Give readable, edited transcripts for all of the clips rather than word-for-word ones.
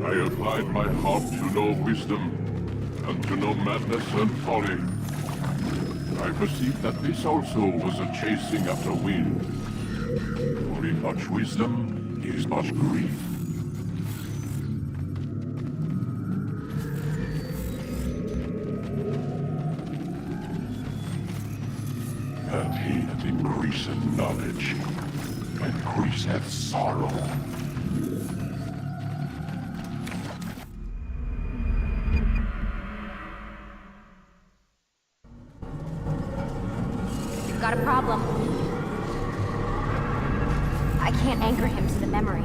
I applied my heart to know wisdom, and to know madness and folly. I perceived that this also was a chasing after wind. For in much wisdom is much grief. And he that increaseth knowledge increaseth sorrow. Got a problem. I can't anchor him to the memory.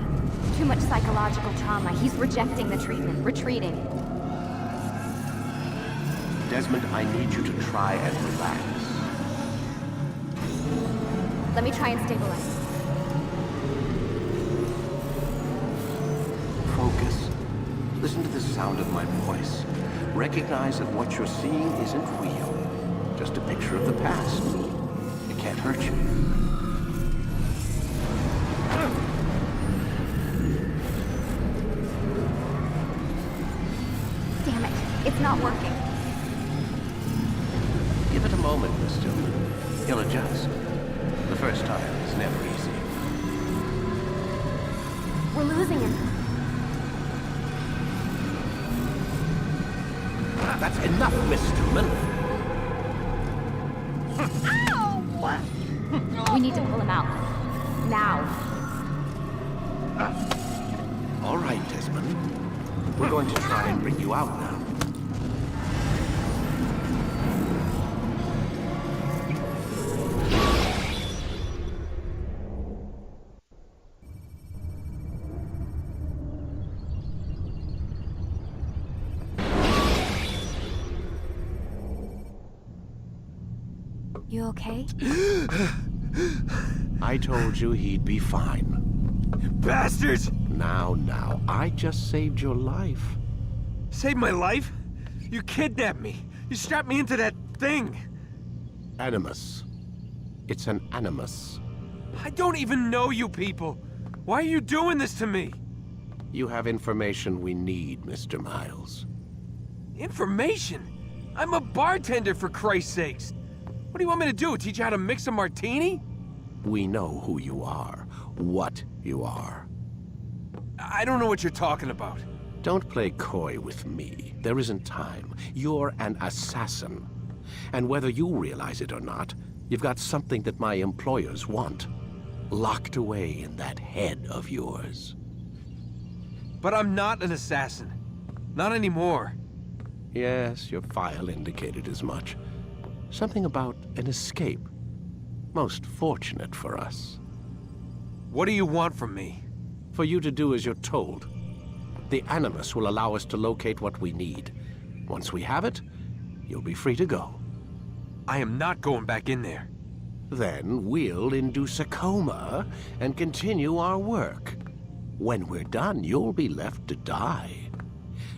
Too much psychological trauma. He's rejecting the treatment, retreating. Desmond, I need you to try and relax. Let me try and stabilize. Focus. Listen to the sound of my voice. Recognize that what you're seeing isn't real. Just a picture of the past. It can't hurt you. Damn it, it's not working. Give it a moment, Miss Stillman. He'll adjust. The first time is never easy. We're losing him. That's enough, Miss Stillman. We need to pull him out. Now. All right, Desmond. We're going to try and bring you out now. You okay? I told you he'd be fine. Bastards! Now, I just saved your life. Saved my life? You kidnapped me. You strapped me into that thing. Animus. It's an animus. I don't even know you people. Why are you doing this to me? You have information we need, Mr. Miles. Information? I'm a bartender, for Christ's sakes. What do you want me to do? Teach you how to mix a martini? We know who you are, what you are. I don't know what you're talking about. Don't play coy with me. There isn't time. You're an assassin. And whether you realize it or not, you've got something that my employers want. Locked away in that head of yours. But I'm not an assassin. Not anymore. Yes, your file indicated as much. Something about an escape. Most fortunate for us. What do you want from me? For you to do as you're told. The Animus will allow us to locate what we need. Once we have it, you'll be free to go. I am not going back in there. Then we'll induce a coma and continue our work. When we're done, you'll be left to die.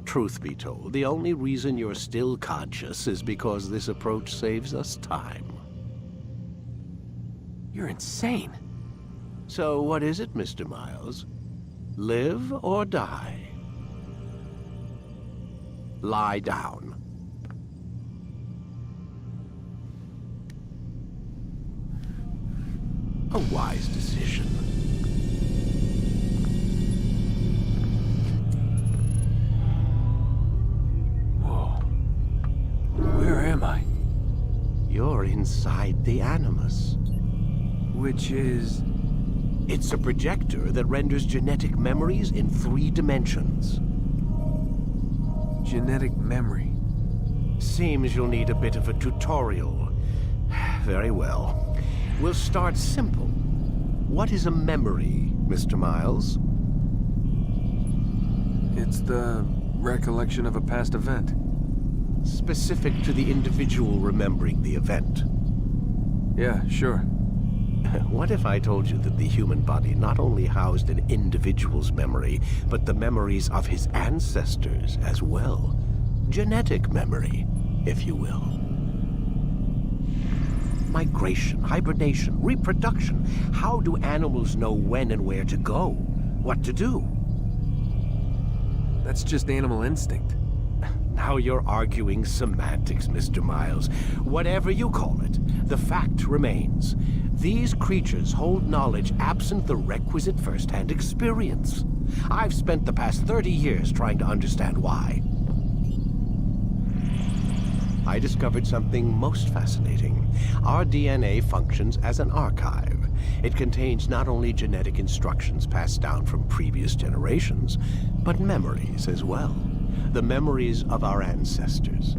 Truth be told, the only reason you're still conscious is because this approach saves us time. You're insane. So what is it, Mr. Miles? Live or die? Lie down. A wise decision. Whoa. Where you're inside the Animus. Which is... It's a projector that renders genetic memories in 3 dimensions. genetic memory. Seems you'll need a bit of a tutorial. Very well. We'll start simple. What is a memory, Mr. Miles? It's the recollection of a past event. Specific to the individual remembering the event. Yeah, sure. What if I told you that the human body not only housed an individual's memory, but the memories of his ancestors as well? Genetic memory, if you will. Migration, hibernation, reproduction. How do animals know when and where to go? What to do? That's just animal instinct. Now you're arguing semantics, Mr. Miles. Whatever you call it, the fact remains. These creatures hold knowledge absent the requisite first-hand experience. I've spent the past 30 years trying to understand why. I discovered something most fascinating. Our DNA functions as an archive. It contains not only genetic instructions passed down from previous generations, but memories as well. The memories of our ancestors.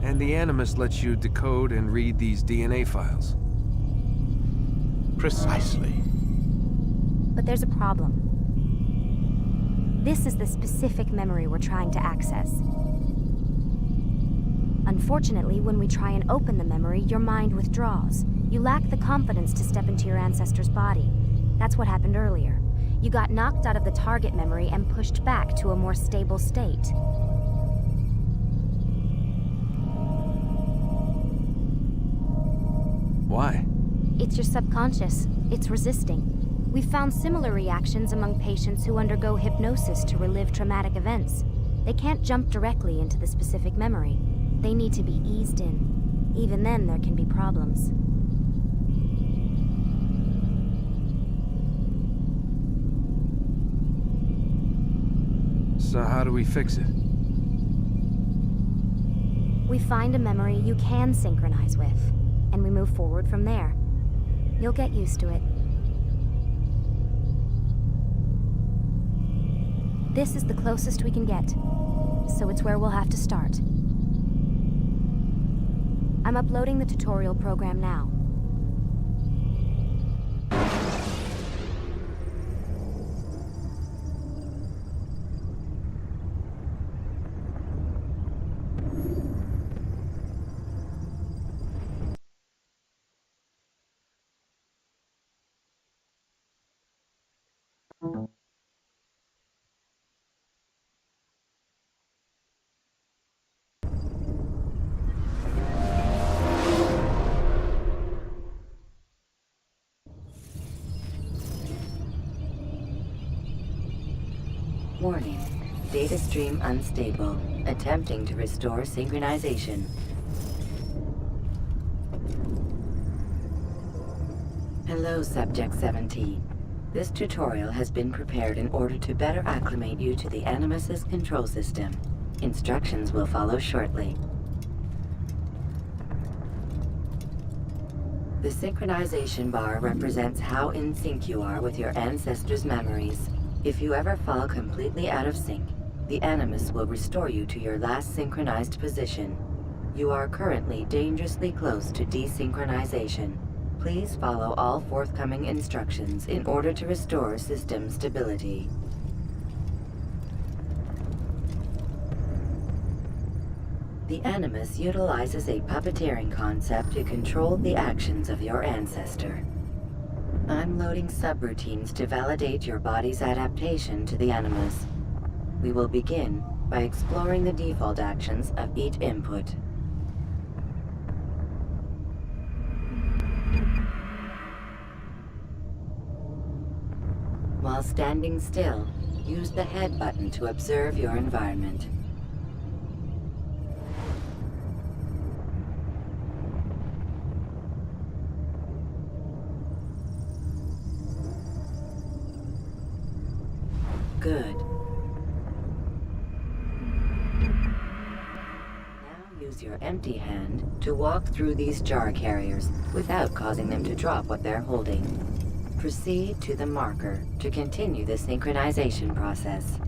And the Animus lets you decode and read these DNA files. Precisely. But there's a problem. This is the specific memory we're trying to access. Unfortunately, when we try and open the memory, your mind withdraws. You lack the confidence to step into your ancestor's body. That's what happened earlier. You got knocked out of the target memory and pushed back to a more stable state. Why? It's your subconscious. It's resisting. We've found similar reactions among patients who undergo hypnosis to relive traumatic events. They can't jump directly into the specific memory. They need to be eased in. Even then, there can be problems. So how do we fix it? We find a memory you can synchronize with, and we move forward from there. You'll get used to it. This is the closest we can get, so it's where we'll have to start. I'm uploading the tutorial program now. Warning. Data stream unstable. Attempting to restore synchronization. Hello, Subject 17. This tutorial has been prepared in order to better acclimate you to the Animus's control system. Instructions will follow shortly. The synchronization bar represents how in sync you are with your ancestors' memories. If you ever fall completely out of sync, the Animus will restore you to your last synchronized position. You are currently dangerously close to desynchronization. Please follow all forthcoming instructions in order to restore system stability. The Animus utilizes a puppeteering concept to control the actions of your ancestor. I'm loading subroutines to validate your body's adaptation to the Animus. We will begin by exploring the default actions of each input. While standing still, use the head button to observe your environment. Good. use your empty hand to walk through these jar carriers without causing them to drop what they're holding. Proceed to the marker to continue the synchronization process.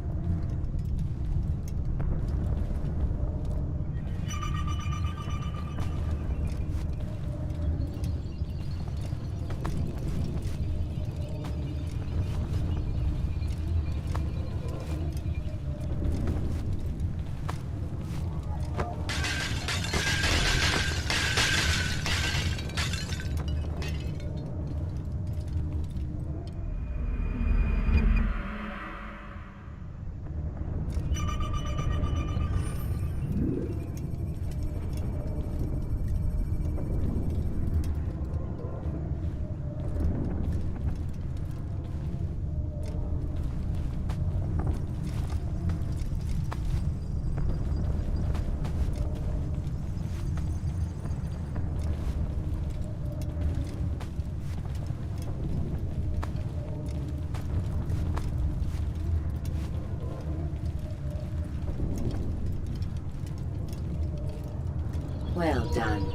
Well done.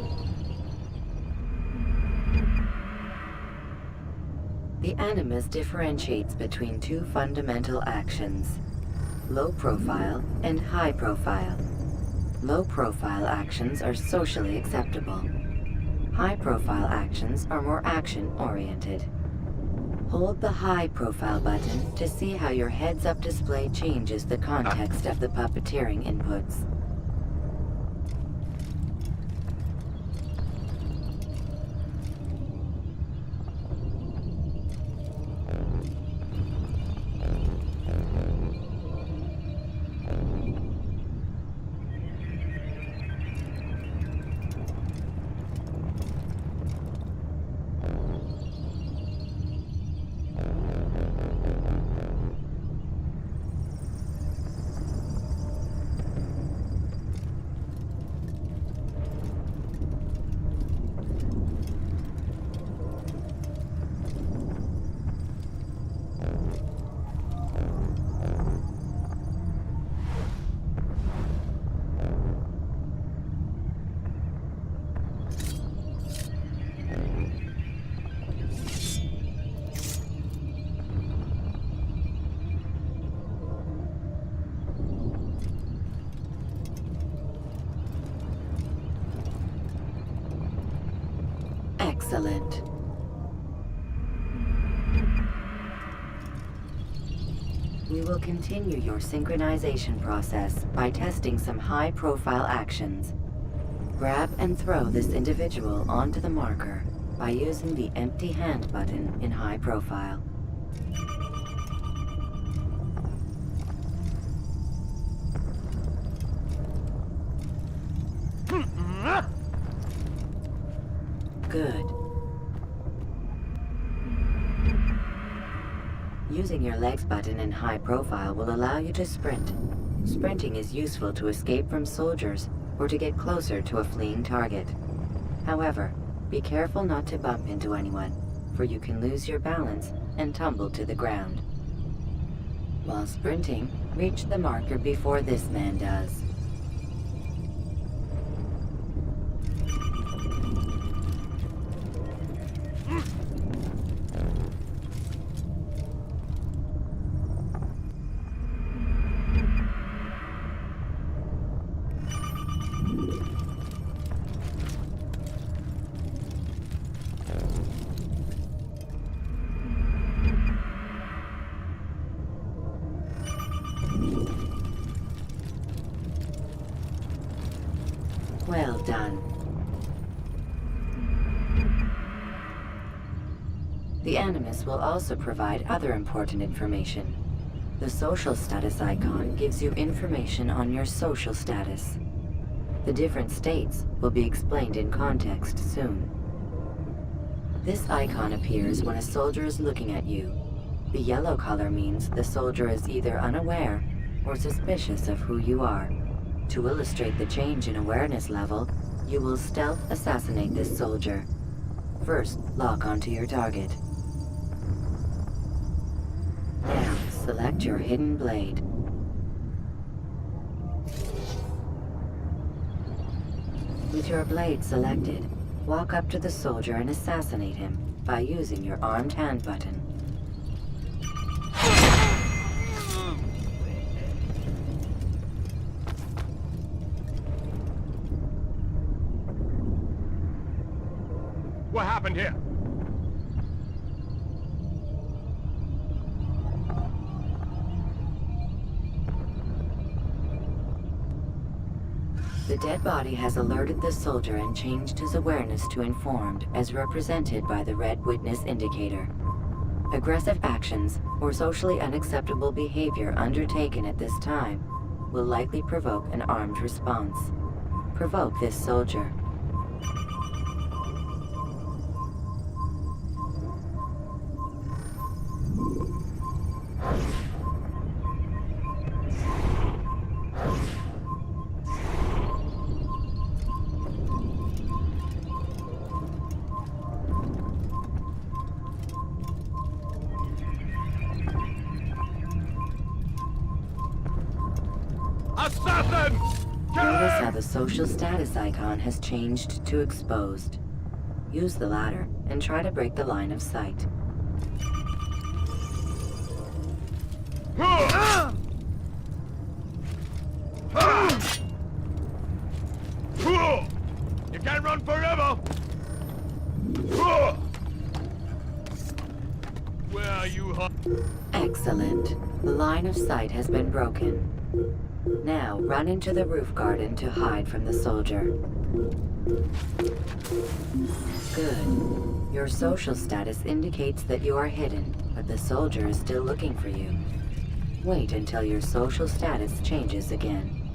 The Animus differentiates between two fundamental actions: low profile and high profile. Low profile actions are socially acceptable. High profile actions are more action-oriented. Hold the high profile button to see how your heads-up display changes the context of the puppeteering inputs. Excellent. We will continue your synchronization process by testing some high-profile actions. Grab and throw this individual onto the marker by using the empty hand button in high profile. Good. Using your legs button in high profile will allow you to sprint. Sprinting is useful to escape from soldiers or to get closer to a fleeing target. However, be careful not to bump into anyone, for you can lose your balance and tumble to the ground. While sprinting, reach the marker before this man does. Well done. The Animus will also provide other important information. The social status icon gives you information on your social status. The different states will be explained in context soon. This icon appears when a soldier is looking at you. The yellow color means the soldier is either unaware or suspicious of who you are. To illustrate the change in awareness level, you will stealth assassinate this soldier. First, lock onto your target. Now, select your hidden blade. With your blade selected, walk up to the soldier and assassinate him by using your armed hand button. What happened here? The dead body has alerted the soldier and changed his awareness to informed, as represented by the red witness indicator. Aggressive actions or socially unacceptable behavior undertaken at this time will likely provoke an armed response. Provoke this soldier. Assassins! Notice how the social status icon has changed to exposed. Use the ladder and try to break the line of sight. You can't run forever! Where are you, Excellent. The line of sight has been broken. Now, run into the roof garden to hide from the soldier. Good. Your social status indicates that you are hidden, but the soldier is still looking for you. Wait until your social status changes again.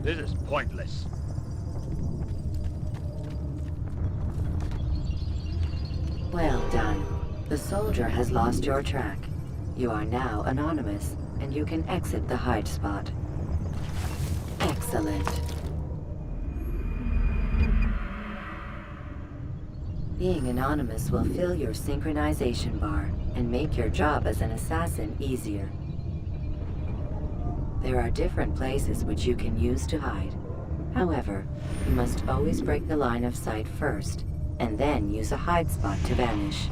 This is pointless. Well done. The soldier has lost your track. You are now anonymous, and you can exit the hide spot. Excellent. Being anonymous will fill your synchronization bar and make your job as an assassin easier. There are different places which you can use to hide. However, you must always break the line of sight first, and then use a hide spot to vanish.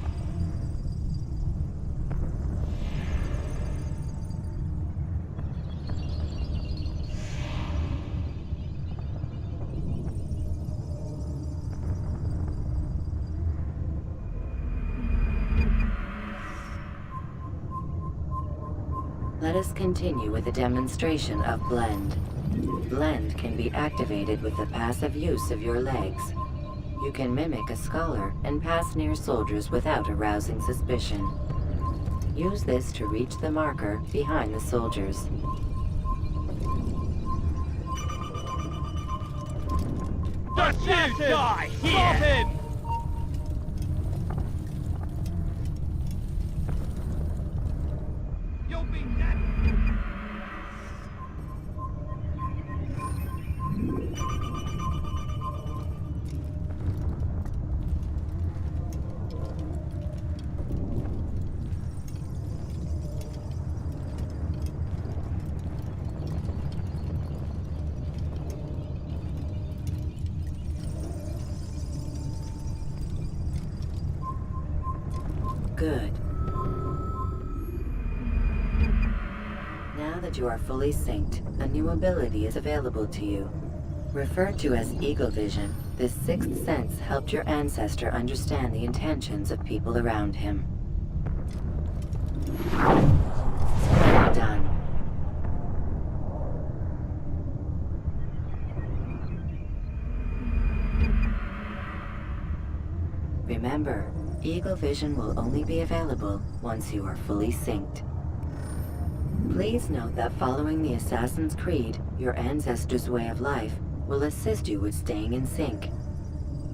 Let us continue with a demonstration of Blend. Blend can be activated with the passive use of your legs. You can mimic a scholar and pass near soldiers without arousing suspicion. Use this to reach the marker behind the soldiers. That's you die here! You'll be dead! Good. Now that you are fully synced, a new ability is available to you. Referred to as Eagle Vision, this sixth sense helped your ancestor understand the intentions of people around him. Well done. Remember, Eagle Vision will only be available once you are fully synced. Please note that following the Assassin's Creed, your ancestors' way of life, will assist you with staying in sync.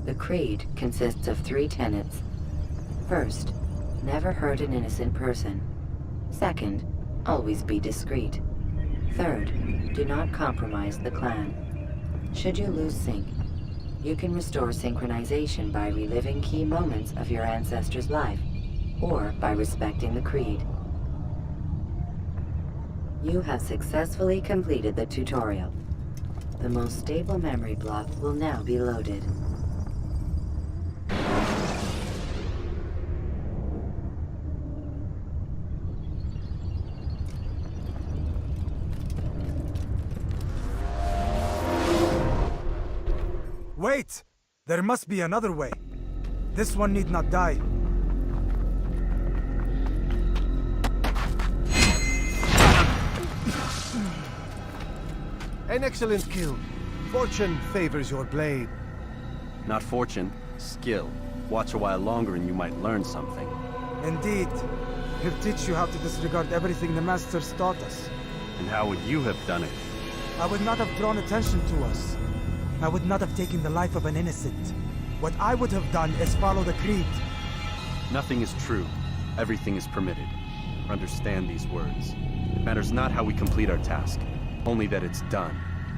The Creed consists of 3 tenets. First, never hurt an innocent person. Second, always be discreet. Third, do not compromise the clan. Should you lose sync, you can restore synchronization by reliving key moments of your ancestor's life, or by respecting the Creed. You have successfully completed the tutorial. The most stable memory block will now be loaded. Wait! There must be another way. This one need not die. An excellent kill. Fortune favors your blade. Not fortune, skill. Watch a while longer and you might learn something. Indeed. He'll teach you how to disregard everything the Masters taught us. And how would you have done it? I would not have drawn attention to us. I would not have taken the life of an innocent. What I would have done is follow the creed. Nothing is true. Everything is permitted. Understand these words. It matters not how we complete our task, only that it's done.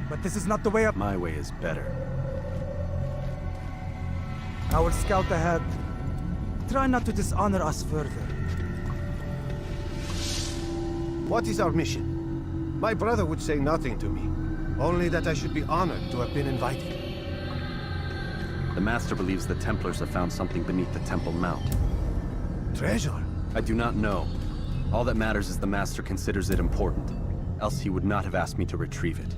But this is not the way up. My way is better. I will scout ahead. Try not to dishonor us further. What is our mission? My brother would say nothing to me. Only that I should be honored to have been invited. The Master believes the Templars have found something beneath the Temple Mount. Treasure? I do not know. All that matters is the Master considers it important. Else he would not have asked me to retrieve it.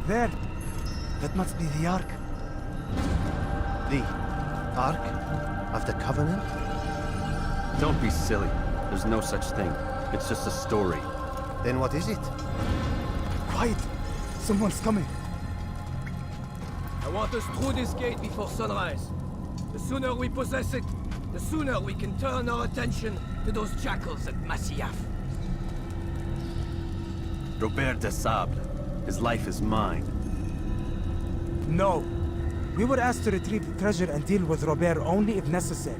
There. That must be the Ark. The Ark of the Covenant? Don't be silly. There's no such thing. It's just a story. Then what is it? Quiet! Someone's coming. I want us through this gate before sunrise. The sooner we possess it, the sooner we can turn our attention to those jackals at Masyaf. Robert de Sable. His life is mine. No. We were asked to retrieve the treasure and deal with Robert only if necessary.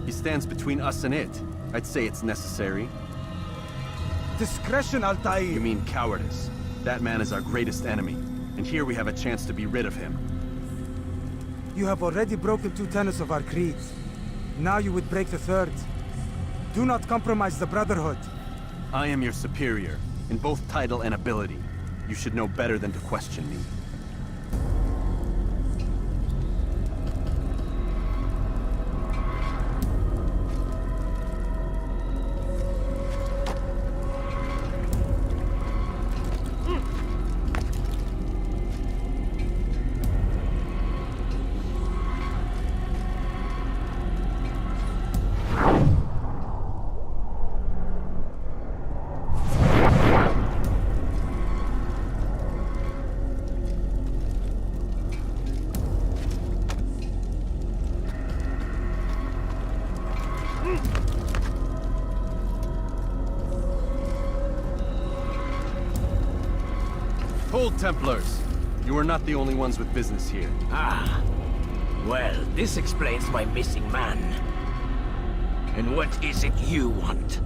He stands between us and it. I'd say it's necessary. Discretion, Altair! You mean cowardice. That man is our greatest enemy, and here we have a chance to be rid of him. You have already broken 2 tenets of our creed. Now you would break the 3rd. Do not compromise the Brotherhood. I am your superior, in both title and ability. You should know better than to question me. Hold, Templars! You are not the only ones with business here. Ah. Well, this explains my missing man. And what is it you want?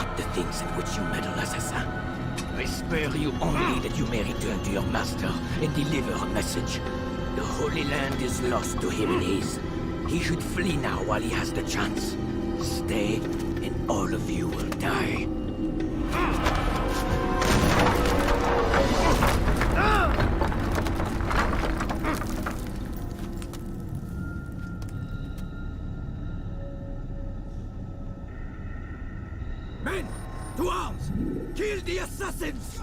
not the things in which you meddle, assassin. I spare you only that you may return to your master and deliver a message. The Holy Land is lost to him and his. He should flee now while he has the chance. Stay, and all of you will die. Men, to arms! Kill the assassins!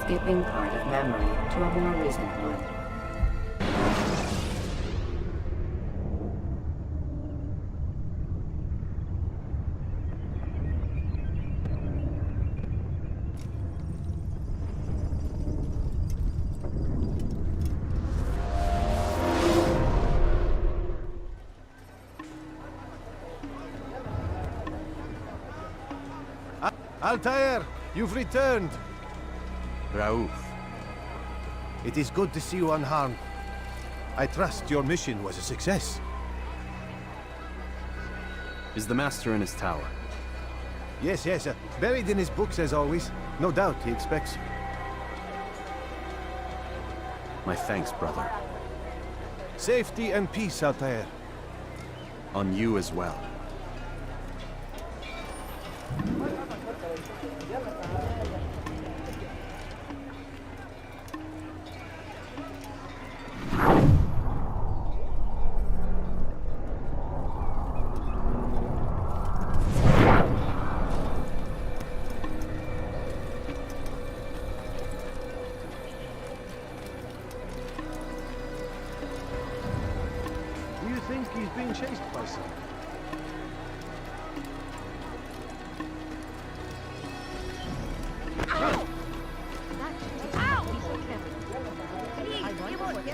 Skipping part of memory to a more recent one. Altair, you've returned. Raouf. It is good to see you unharmed. I trust your mission was a success. Is the Master in his tower? Yes, yes, buried in his books as always. No doubt he expects. My thanks, brother. Safety and peace, Altair. On you as well. Do you think he's being chased by someone? Where is he going like that?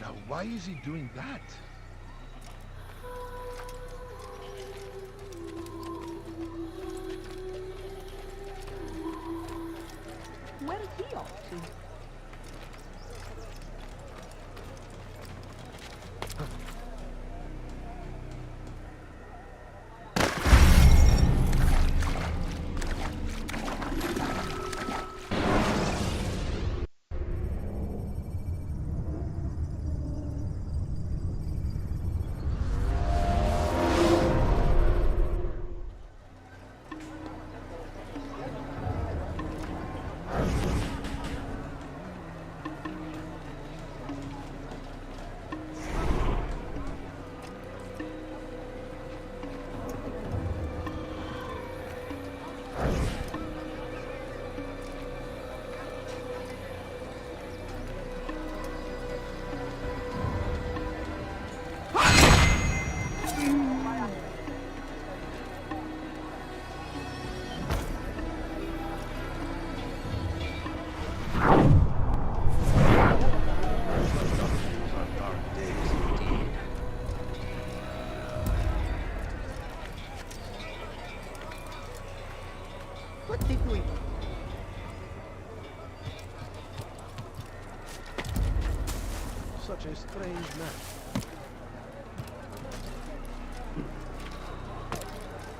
Now, why is he doing that? Where is he off to? What did we... Such a strange man.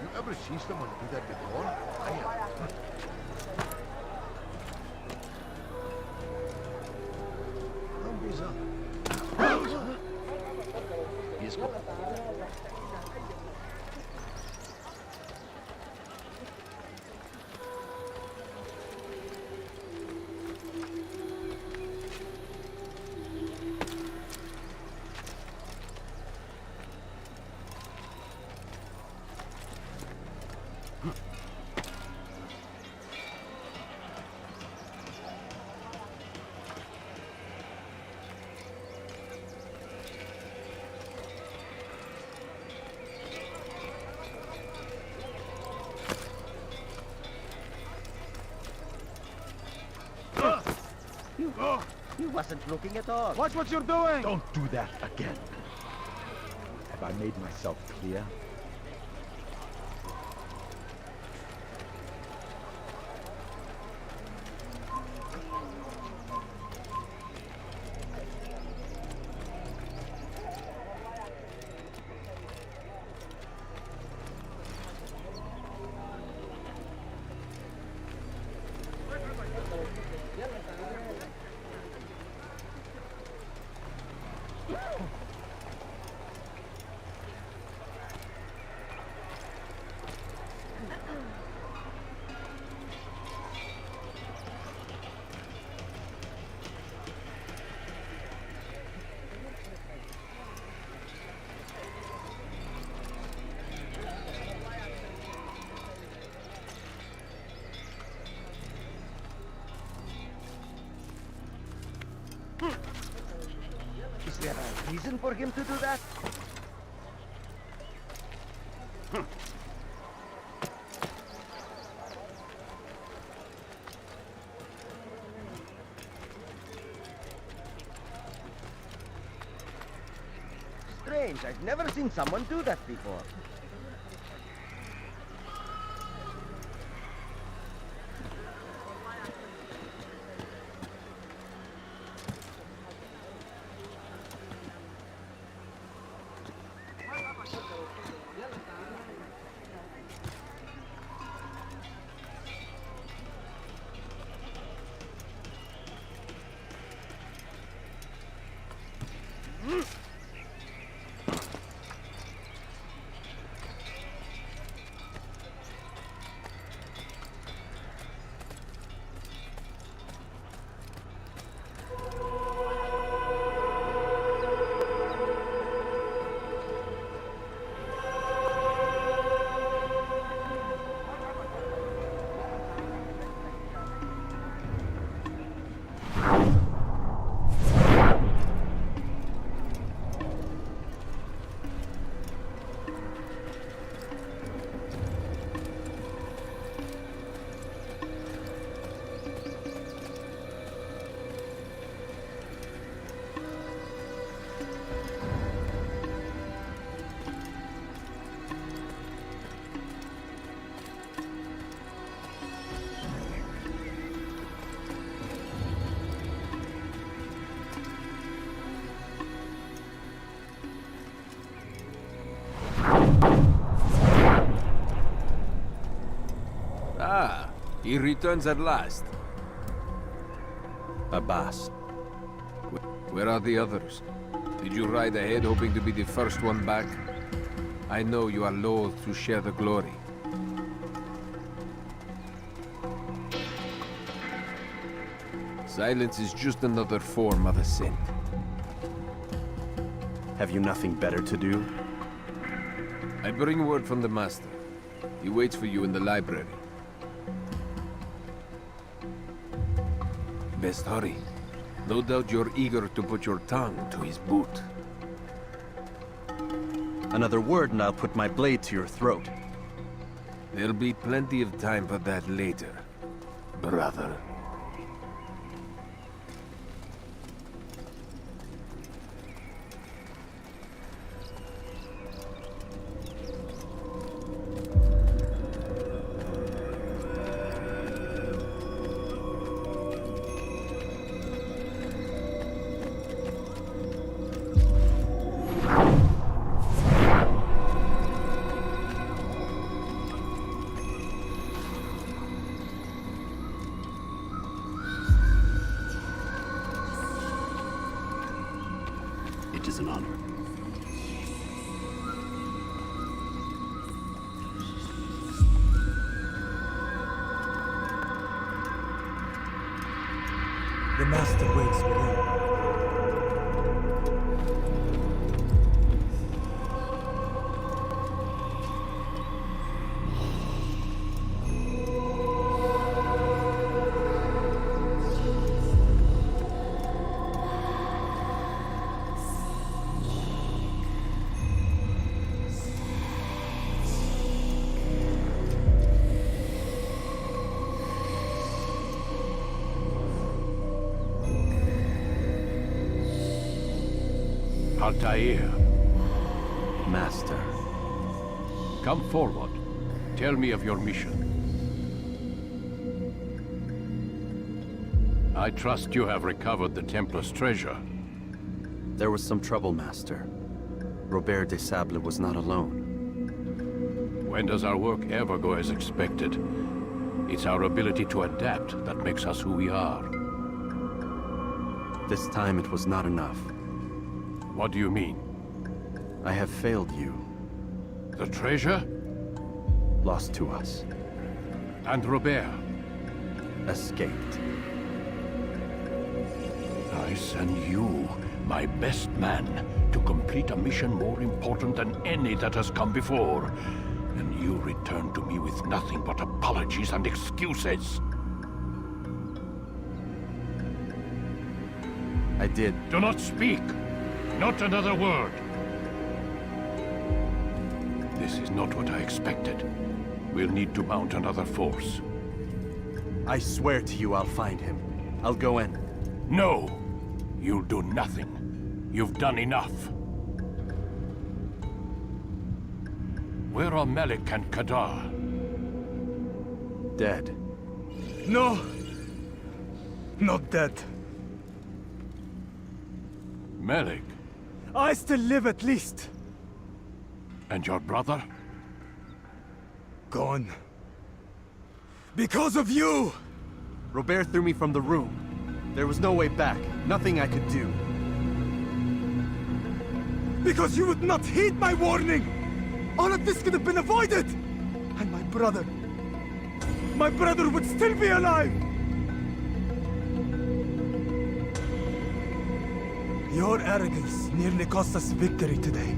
You ever see someone do that before? I have. How bizarre. He's good. You wasn't looking at all. Watch what you're doing! Don't do that again. Have I made myself clear? Is there a reason for him to do that? Strange, I've never seen someone do that before. Ah, he returns at last. Abbas. Where are the others? Did you ride ahead hoping to be the first one back? I know you are loath to share the glory. Silence is just another form of assent. Have you nothing better to do? I bring word from the Master. He waits for you in the library. Best hurry. No doubt you're eager to put your tongue to his boot. Another word and I'll put my blade to your throat. There'll be plenty of time for that later, brother. The Master waits within. Altair, Master. come forward. Tell me of your mission. I trust you have recovered the Templar's treasure. There was some trouble, Master. Robert de Sable was not alone. When does our work ever go as expected? It's our ability to adapt that makes us who we are. This time it was not enough. What do you mean? I have failed you. The treasure? Lost to us. And Robert? Escaped. I send you, my best man, to complete a mission more important than any that has come before. And you return to me with nothing but apologies and excuses. I did. Do not speak! Not another word! This is not what I expected. We'll need to mount another force. I swear to you I'll find him. I'll go in. No! You'll do nothing. You've done enough. Where are Melik and Kadar? Dead. No! Not dead. Melik? I still live at least. And your brother? Gone. Because of you! Robert threw me from the room. There was no way back. Nothing I could do. Because you would not heed my warning! All of this could have been avoided! And my brother would still be alive! Your arrogance nearly cost us victory today.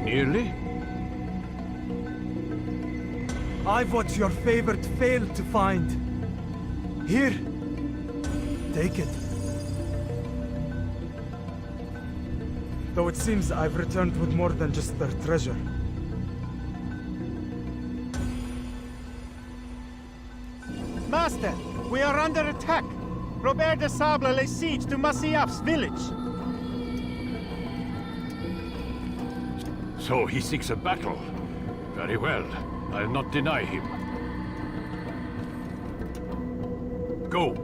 Nearly? I've what your favorite failed to find. Here. Take it. Though it seems I've returned with more than just their treasure. Master, we are under attack. Robert de Sable lays siege to Masyaf's village. So he seeks a battle. Very well. I'll not deny him. Go.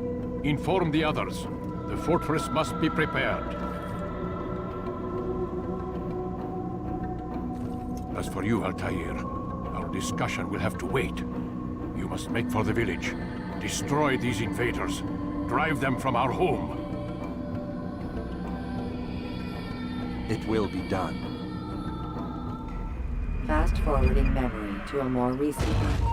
Inform the others. The fortress must be prepared. As for you, Altair, our discussion will have to wait. You must make for the village. Destroy these invaders. Drive them from our home. It will be done. Fast-forwarding memory to a more recent one.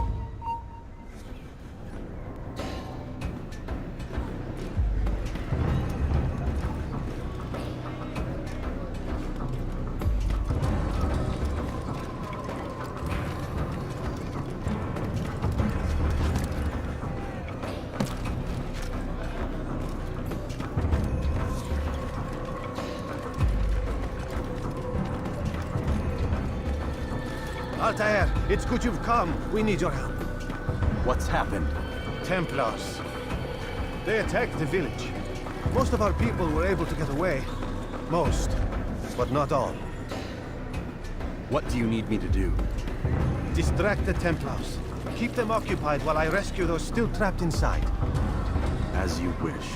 Altair, it's good you've come. We need your help. What's happened? Templars. They attacked the village. Most of our people were able to get away. Most, but not all. What do you need me to do? Distract the Templars. Keep them occupied while I rescue those still trapped inside. As you wish.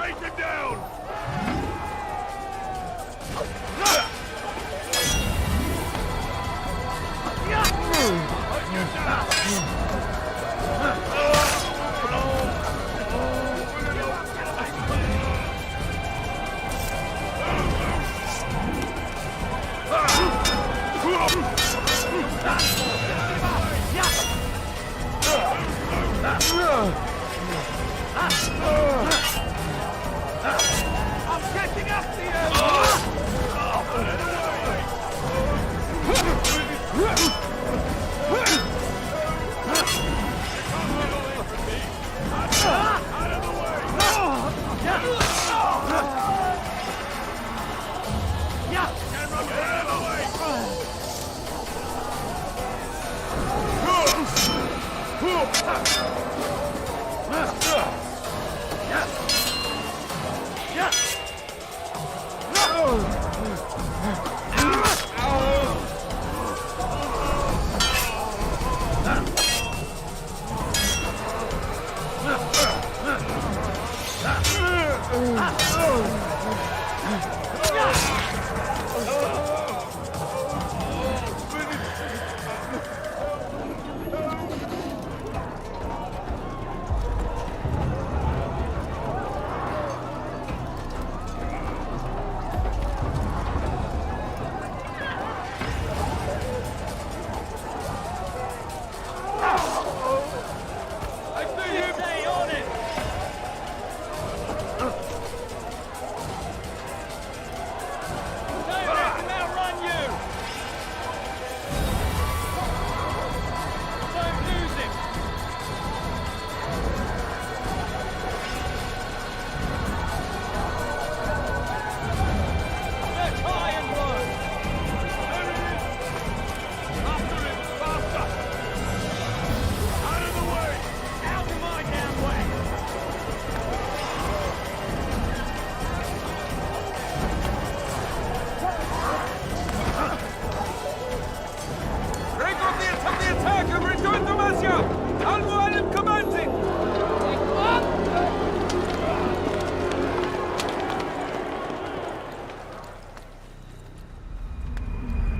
Take him down! I'm catching up to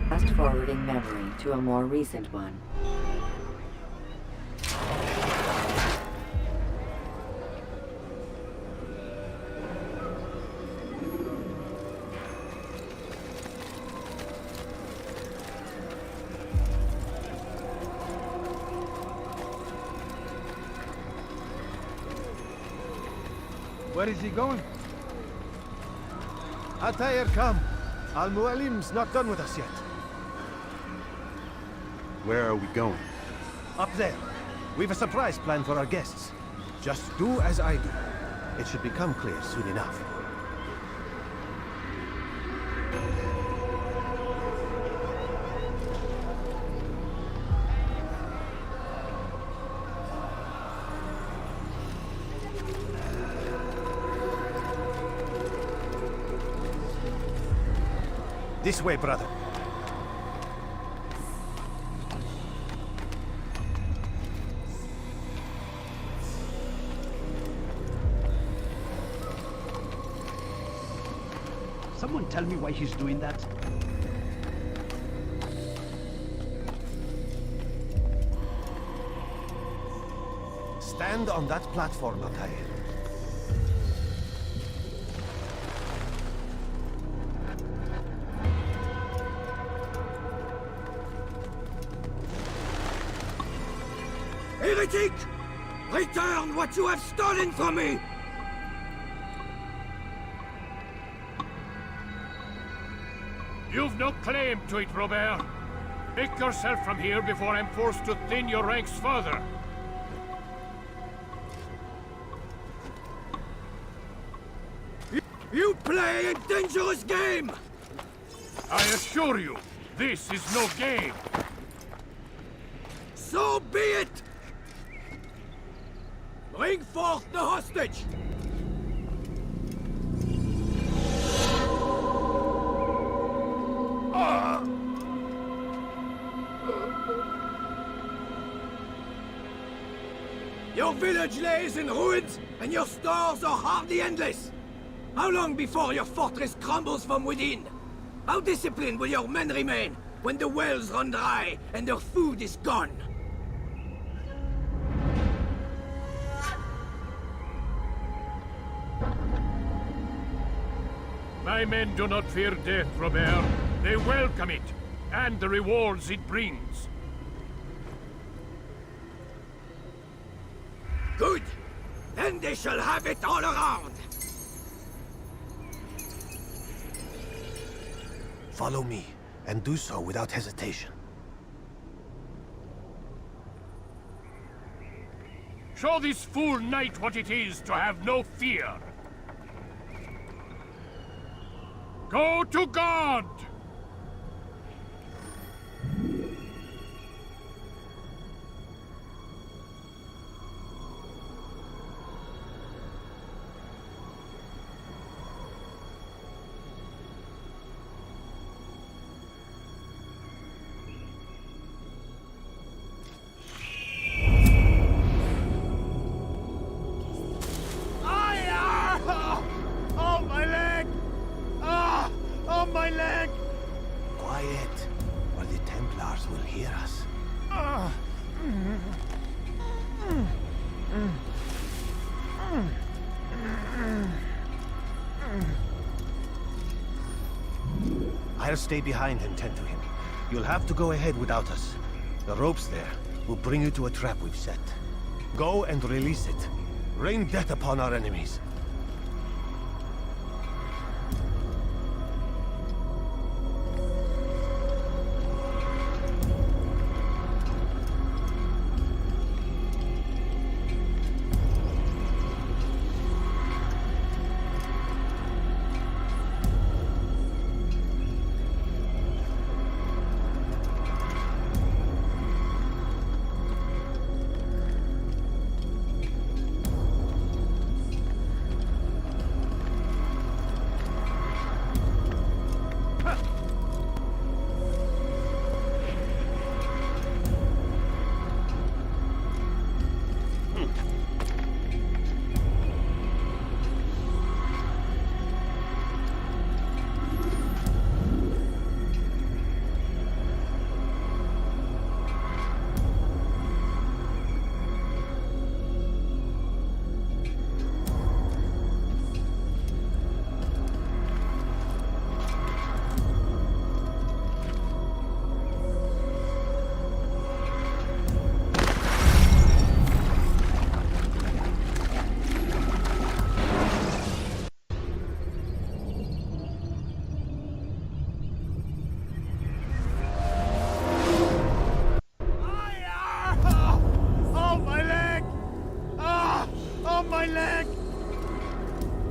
Fast-forwarding memory to a more recent one. Where is he going? Altair, come. Al-Mualim's not done with us yet. Where are we going? Up there. We've a surprise plan for our guests. Just do as I do. It should become clear soon enough. This way, brother. Someone tell me why he's doing that? Stand on that platform, Altair. Heretic! Return what you have stolen from me! You've no claim to it, Robert. Take yourself from here before I'm forced to thin your ranks further. You play a dangerous game! I assure you, this is no game. So be it! Bring forth the hostage! You Your village lays in ruins, and your stores are hardly endless. How long before your fortress crumbles from within? How disciplined will your men remain when the wells run dry and their food is gone? My men do not fear death, Robert. They welcome it, and the rewards it brings. Good! Then they shall have it all around! Follow me, and do so without hesitation. Show this fool knight what it is to have no fear. Go to God! Oh, my leg! Ah! Oh, my leg! Quiet, or the Templars will hear us. I'll stay behind and tend to him. You'll have to go ahead without us. The ropes there will bring you to a trap we've set. Go and release it. Rain death upon our enemies.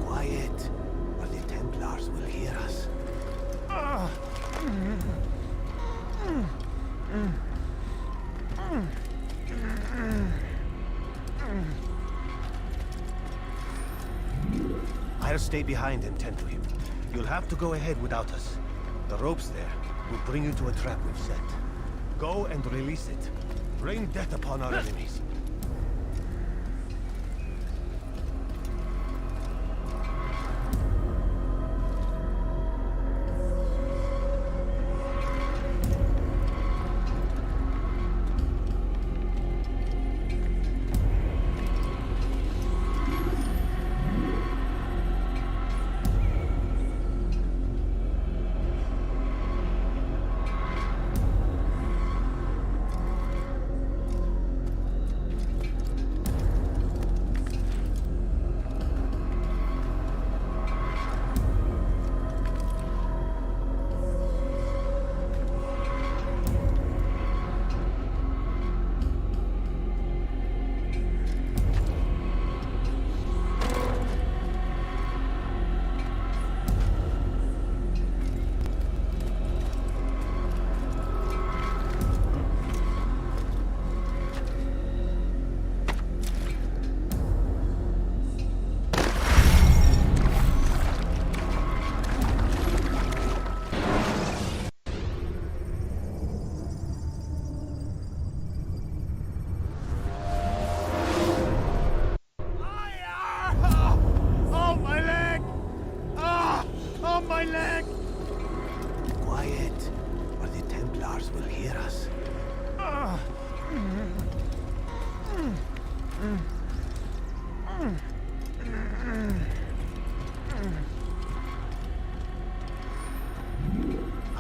Quiet, or the Templars will hear us. I'll stay behind and tend to him. You'll have to go ahead without us. The ropes there will bring you to a trap we've set. Go and release it. Rain death upon our enemies.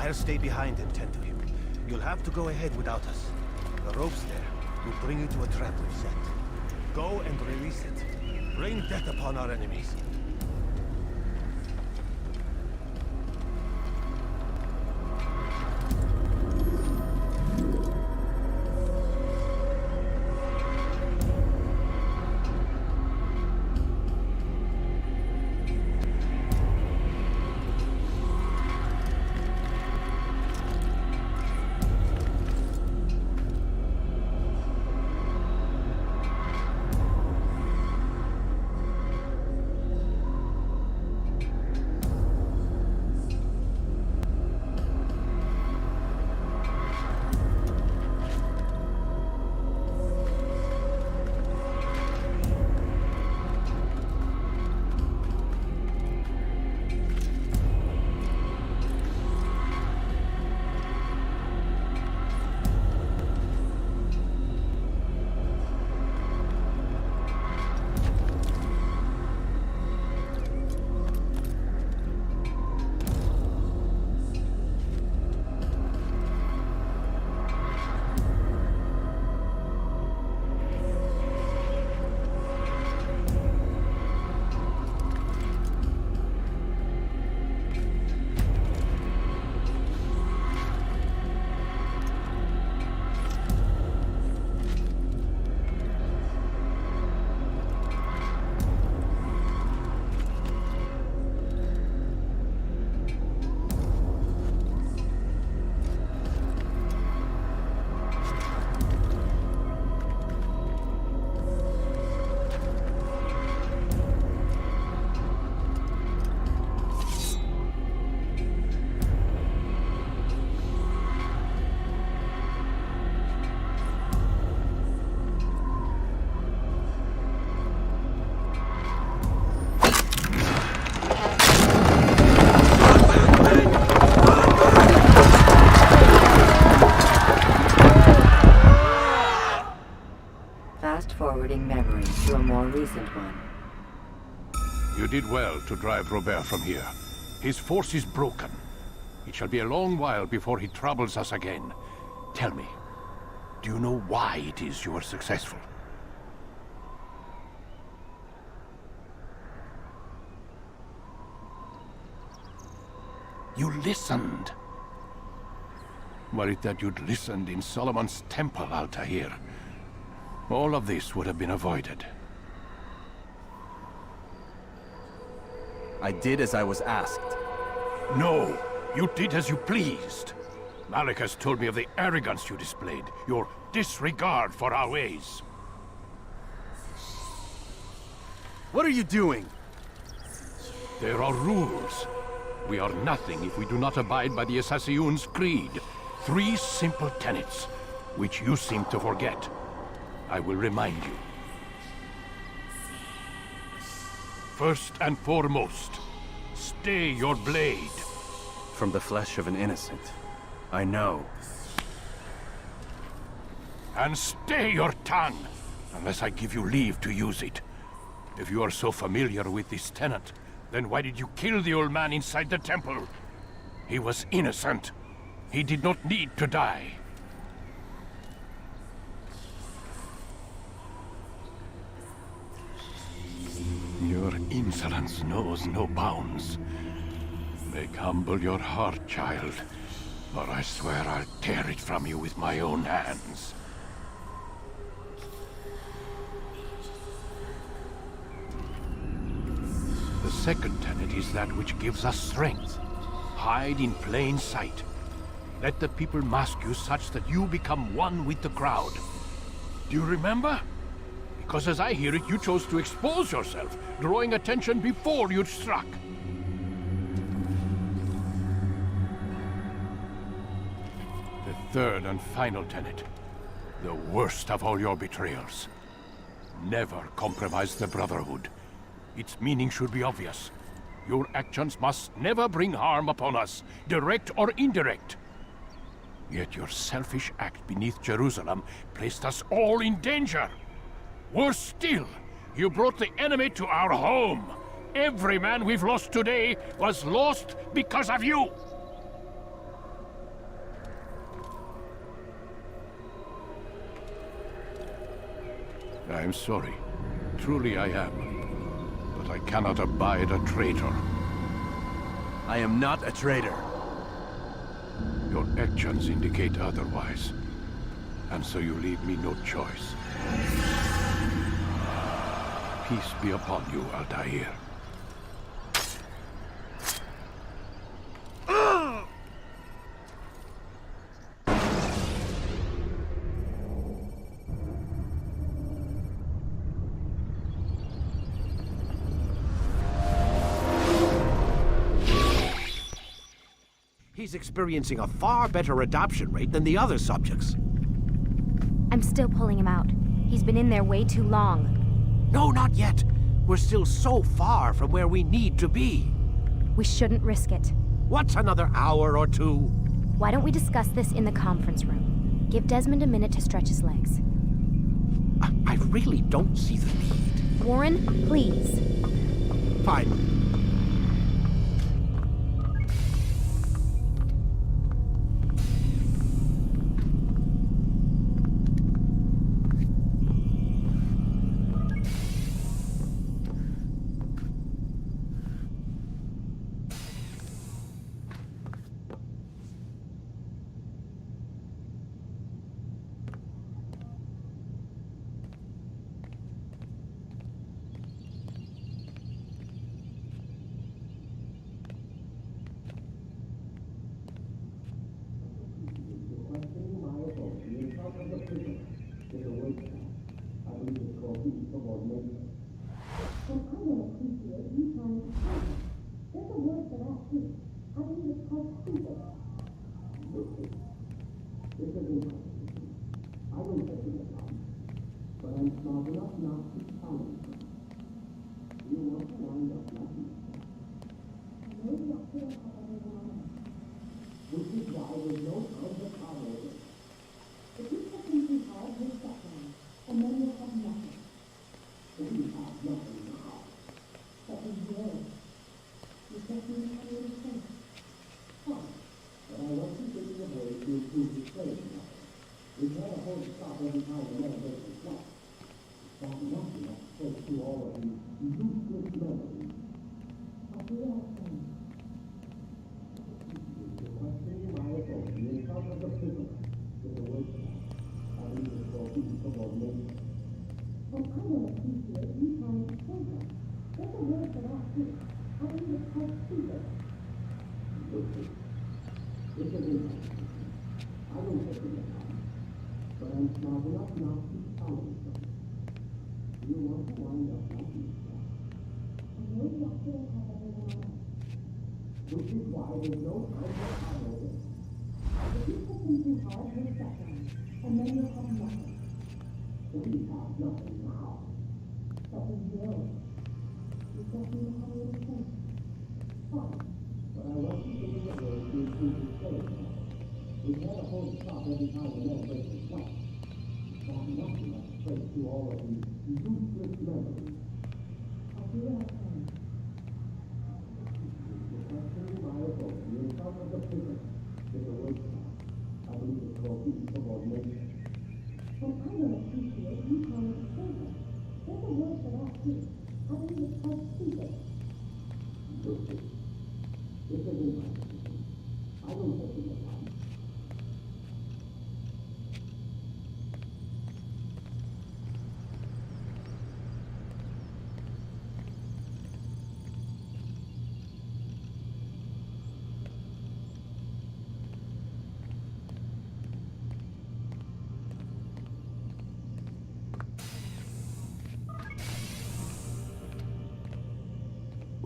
I'll stay behind and tend to him. You'll have to go ahead without us. The ropes there will bring you to a trap we've set. Go and release it. Rain death upon our enemies. Fast-forwarding memory to a more recent one. You did well to drive Robert from here. His force is broken. It shall be a long while before he troubles us again. Tell me, do you know why it is you were successful? You listened. Were it that you'd listened in Solomon's temple, Altair, all of this would have been avoided. I did as I was asked. No, you did as you pleased. Malik has told me of the arrogance you displayed, your disregard for our ways. What are you doing? There are rules. We are nothing if we do not abide by the Assassin's creed. 3 simple tenets, which you seem to forget. I will remind you. First and foremost, stay your blade. From the flesh of an innocent. I know. And stay your tongue, unless I give you leave to use it. If you are so familiar with this tenet, then why did you kill the old man inside the temple? He was innocent. He did not need to die. Your insolence knows no bounds. Make humble your heart, child, or I swear I'll tear it from you with my own hands. The second tenet is that which gives us strength. Hide in plain sight. Let the people mask you such that you become one with the crowd. Do you remember? Because as I hear it, you chose to expose yourself, drawing attention before you'd struck. The third and final tenet. The worst of all your betrayals. Never compromise the Brotherhood. Its meaning should be obvious. Your actions must never bring harm upon us, direct or indirect. Yet your selfish act beneath Jerusalem placed us all in danger. Worse still, you brought the enemy to our home. Every man we've lost today was lost because of you. I am sorry. Truly I am. But I cannot abide a traitor. I am not a traitor. Your actions indicate otherwise. And so you leave me no choice. Peace be upon you, Altair. He's experiencing a far better adoption rate than the other subjects. I'm still pulling him out. He's been in there way too long. No, not yet. We're still so far from where we need to be. We shouldn't risk it. What's another hour or two? Why don't we discuss this in the conference room? Give Desmond a minute to stretch his legs. I really don't see the need. Warren, please. Fine.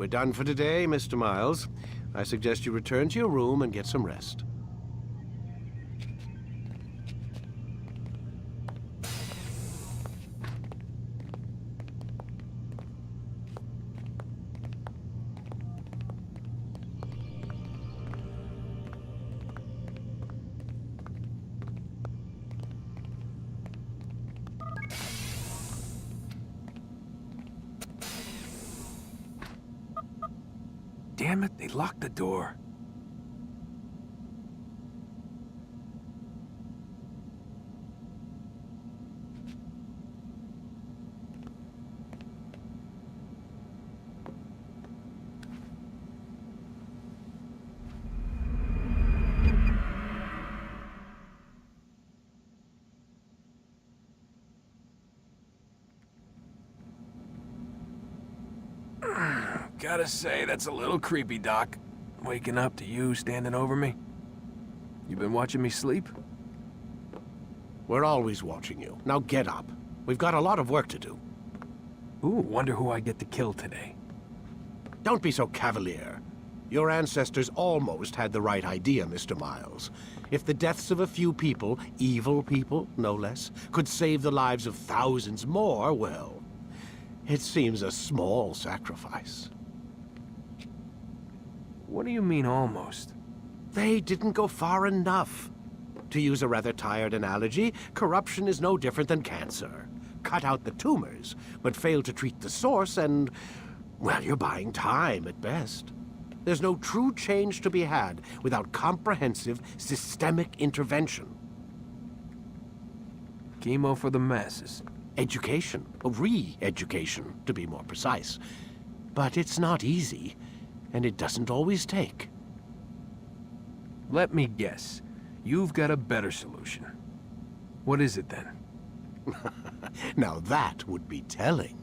We're done for today, Mr. Miles. I suggest you return to your room and get some rest. Damn it, they locked the door. Gotta say, that's a little creepy, Doc. Waking up to you standing over me. You been watching me sleep? We're always watching you. Now get up. We've got a lot of work to do. Ooh, wonder who I get to kill today. Don't be so cavalier. Your ancestors almost had the right idea, Mr. Miles. If the deaths of a few people, evil people, no less, could save the lives of thousands more, well, it seems a small sacrifice. What do you mean, almost? They didn't go far enough. To use a rather tired analogy, corruption is no different than cancer. Cut out the tumors, but fail to treat the source and, well, you're buying time at best. There's no true change to be had without comprehensive, systemic intervention. Chemo for the masses. Education. Re-education, to be more precise. But it's not easy, and it doesn't always take. Let me guess. You've got a better solution. What is it, then? Now that would be telling.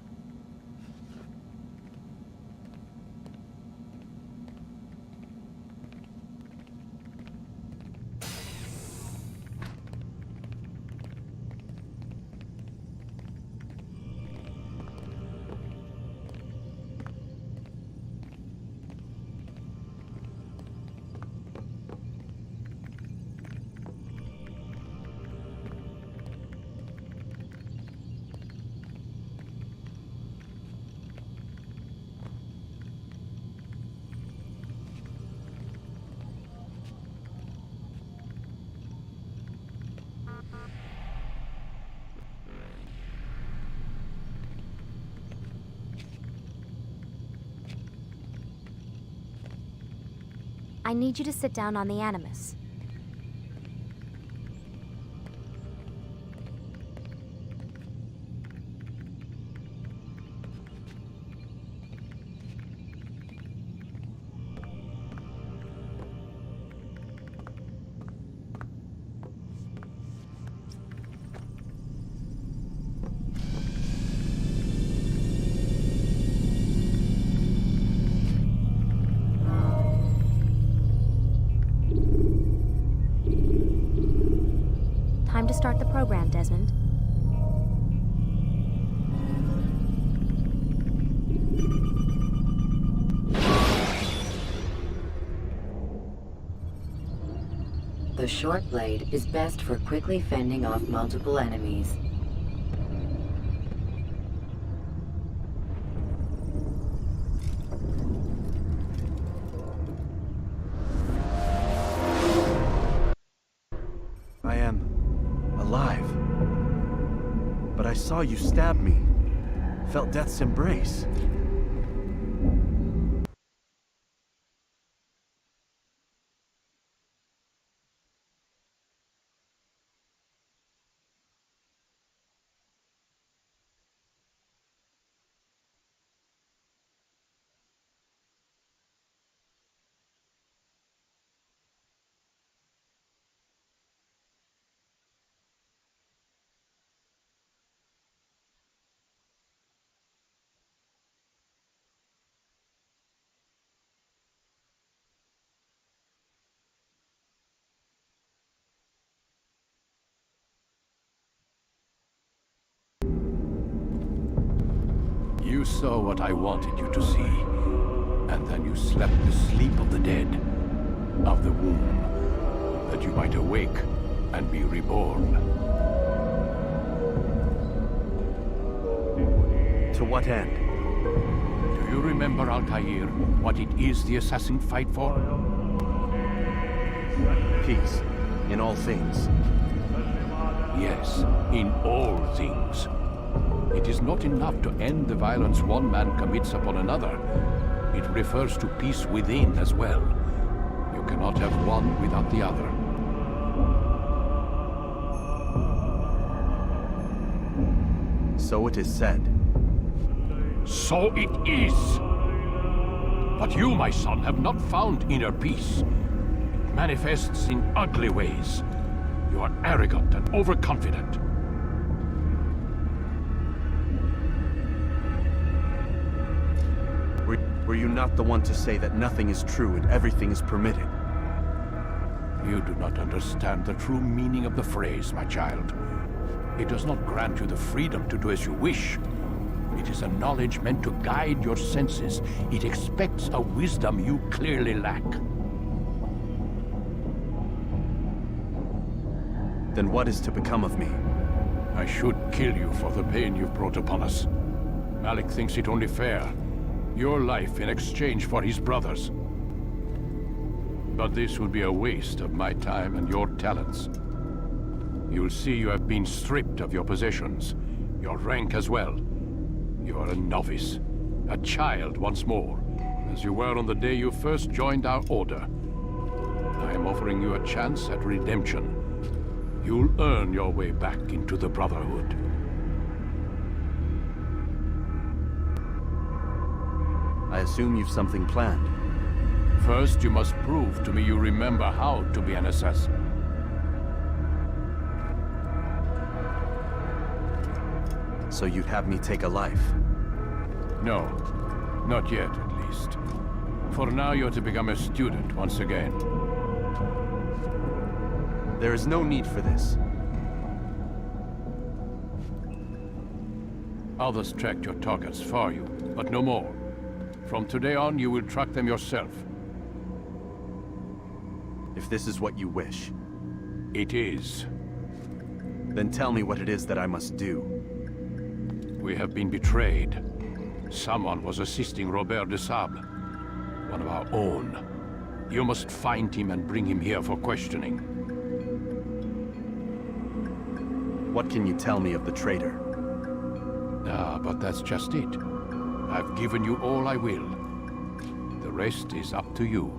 I need you to sit down on the Animus. Time to start the program, Desmond. The short blade is best for quickly fending off multiple enemies. I am alive. But I saw you stab me. Felt death's embrace. You saw what I wanted you to see, and then you slept the sleep of the dead, of the womb, that you might awake and be reborn. To what end? Do you remember, Altair, what it is the assassins fight for? Peace, in all things. Yes, in all things. It is not enough to end the violence one man commits upon another. It refers to peace within as well. You cannot have one without the other. So it is said. So it is! But you, my son, have not found inner peace. It manifests in ugly ways. You are arrogant and overconfident. Were you not the one to say that nothing is true and everything is permitted? You do not understand the true meaning of the phrase, my child. It does not grant you the freedom to do as you wish. It is a knowledge meant to guide your senses. It expects a wisdom you clearly lack. Then what is to become of me? I should kill you for the pain you've brought upon us. Malik thinks it only fair. Your life in exchange for his brother's. But this would be a waste of my time and your talents. You'll see you have been stripped of your possessions, your rank as well. You are a novice, a child once more, as you were on the day you first joined our order. I am offering you a chance at redemption. You'll earn your way back into the Brotherhood. I assume you've something planned. First, you must prove to me you remember how to be an assassin. So you'd have me take a life? No, not yet, at least. For now, you're to become a student once again. There is no need for this. Others tracked your targets for you, but no more. From today on, you will track them yourself. If this is what you wish. It is. Then tell me what it is that I must do. We have been betrayed. Someone was assisting Robert de Sable, one of our own. You must find him and bring him here for questioning. What can you tell me of the traitor? Ah, but that's just it. I've given you all I will. The rest is up to you.